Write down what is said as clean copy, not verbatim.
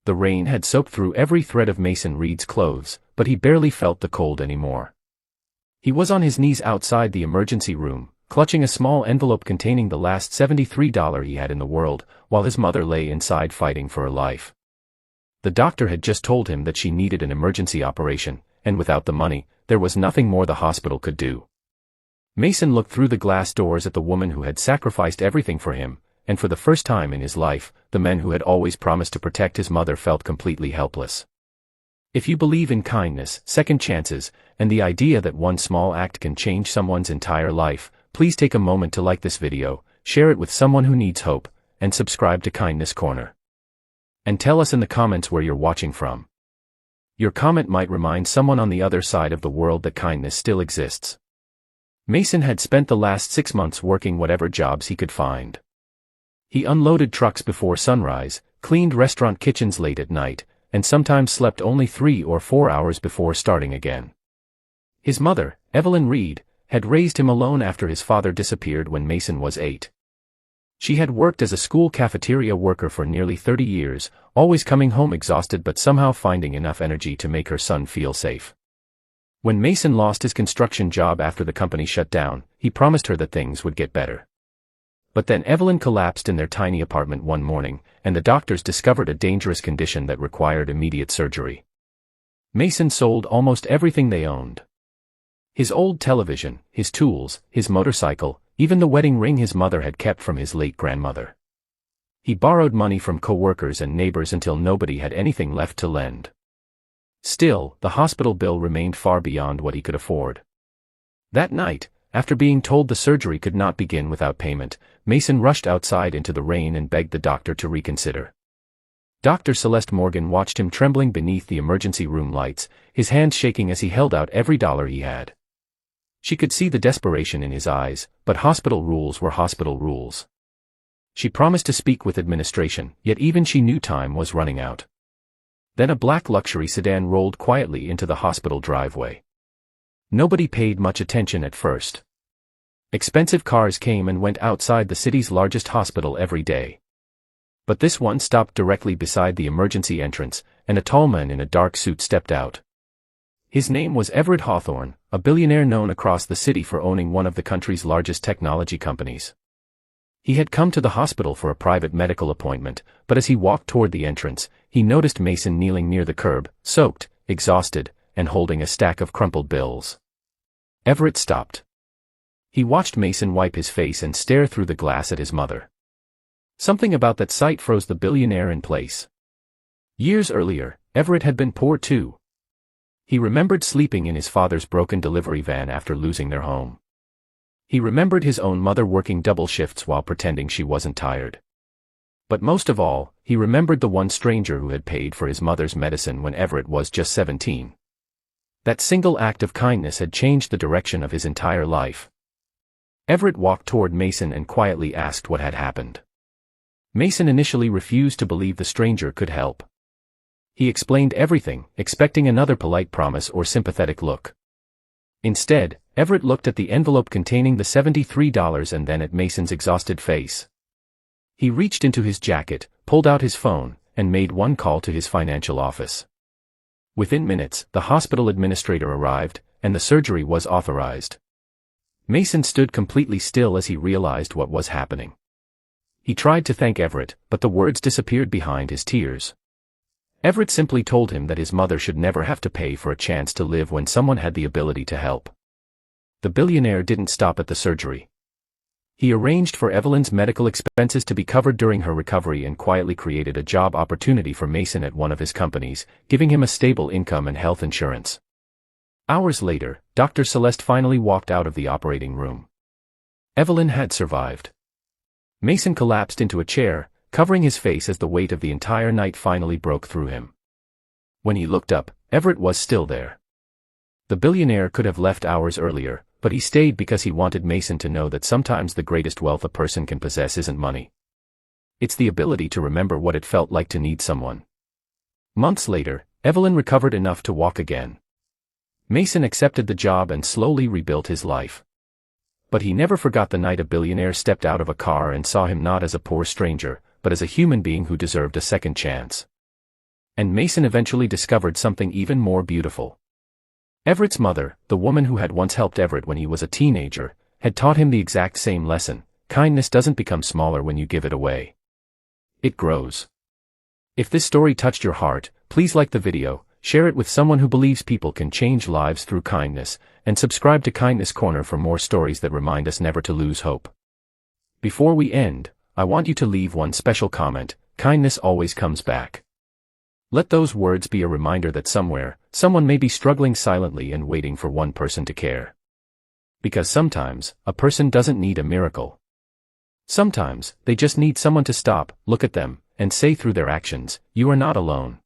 The rain had soaked through every thread of Mason Reed's clothes, but he barely felt the cold anymore. He was on his knees outside the emergency room, clutching a small envelope containing the last $73 he had in the world, while his mother lay inside fighting for her life. The doctor had just told him that she needed an emergency operation, and without the money, there was nothing more the hospital could do. Mason looked through the glass doors at the woman who had sacrificed everything for him, and for the first time in his life, the men who had always promised to protect his mother felt completely helpless. If you believe in kindness, second chances, and the idea that one small act can change someone's entire life, please take a moment to like this video, share it with someone who needs hope, and subscribe to Kindness Corner. And tell us in the comments where you're watching from. Your comment might remind someone on the other side of the world that kindness still exists. Mason had spent the last 6 months working whatever jobs he could find. He unloaded trucks before sunrise, cleaned restaurant kitchens late at night, and sometimes slept only 3 or 4 hours before starting again. His mother, Evelyn Reed, had raised him alone after his father disappeared when Mason was 8. She had worked as a school cafeteria worker for nearly 30 years, always coming home exhausted but somehow finding enough energy to make her son feel safe. When Mason lost his construction job after the company shut down, he promised her that things would get better. But then Evelyn collapsed in their tiny apartment one morning, and the doctors discovered a dangerous condition that required immediate surgery. Mason sold almost everything they owned. His old television, his tools, his motorcycle, even the wedding ring his mother had kept from his late grandmother. He borrowed money from co-workers and neighbors until nobody had anything left to lend. Still, the hospital bill remained far beyond what he could afford. That night, after being told the surgery could not begin without payment, Mason rushed outside into the rain and begged the doctor to reconsider. Dr. Celeste Morgan watched him trembling beneath the emergency room lights, his hands shaking as he held out every dollar he had. She could see the desperation in his eyes, but hospital rules were hospital rules. She promised to speak with administration, yet even she knew time was running out. Then a black luxury sedan rolled quietly into the hospital driveway. Nobody paid much attention at first. Expensive cars came and went outside the city's largest hospital every day. But this one stopped directly beside the emergency entrance, and a tall man in a dark suit stepped out. His name was Everett Hawthorne, a billionaire known across the city for owning one of the country's largest technology companies. He had come to the hospital for a private medical appointment, but as he walked toward the entrance, he noticed Mason kneeling near the curb, soaked, exhausted, and holding a stack of crumpled bills. Everett stopped. He watched Mason wipe his face and stare through the glass at his mother. Something about that sight froze the billionaire in place. Years earlier, Everett had been poor too. He remembered sleeping in his father's broken delivery van after losing their home. He remembered his own mother working double shifts while pretending she wasn't tired. But most of all, he remembered the one stranger who had paid for his mother's medicine when Everett was just 17. That single act of kindness had changed the direction of his entire life. Everett walked toward Mason and quietly asked what had happened. Mason initially refused to believe the stranger could help. He explained everything, expecting another polite promise or sympathetic look. Instead, Everett looked at the envelope containing the $73 and then at Mason's exhausted face. He reached into his jacket, pulled out his phone, and made one call to his financial office. Within minutes, the hospital administrator arrived, and the surgery was authorized. Mason stood completely still as he realized what was happening. He tried to thank Everett, but the words disappeared behind his tears. Everett simply told him that his mother should never have to pay for a chance to live when someone had the ability to help. The billionaire didn't stop at the surgery. He arranged for Evelyn's medical expenses to be covered during her recovery and quietly created a job opportunity for Mason at one of his companies, giving him a stable income and health insurance. Hours later, Dr. Celeste finally walked out of the operating room. Evelyn had survived. Mason collapsed into a chair, covering his face as the weight of the entire night finally broke through him. When he looked up, Everett was still there. The billionaire could have left hours earlier, but he stayed because he wanted Mason to know that sometimes the greatest wealth a person can possess isn't money. It's the ability to remember what it felt like to need someone. Months later, Evelyn recovered enough to walk again. Mason accepted the job and slowly rebuilt his life. But he never forgot the night a billionaire stepped out of a car and saw him not as a poor stranger, but as a human being who deserved a second chance. And Mason eventually discovered something even more beautiful. Everett's mother, the woman who had once helped Everett when he was a teenager, had taught him the exact same lesson: kindness doesn't become smaller when you give it away. It grows. If this story touched your heart, please like the video, share it with someone who believes people can change lives through kindness, and subscribe to Kindness Corner for more stories that remind us never to lose hope. Before we end, I want you to leave one special comment: kindness always comes back. Let those words be a reminder that somewhere, someone may be struggling silently and waiting for one person to care. Because sometimes, a person doesn't need a miracle. Sometimes, they just need someone to stop, look at them, and say through their actions, "You are not alone."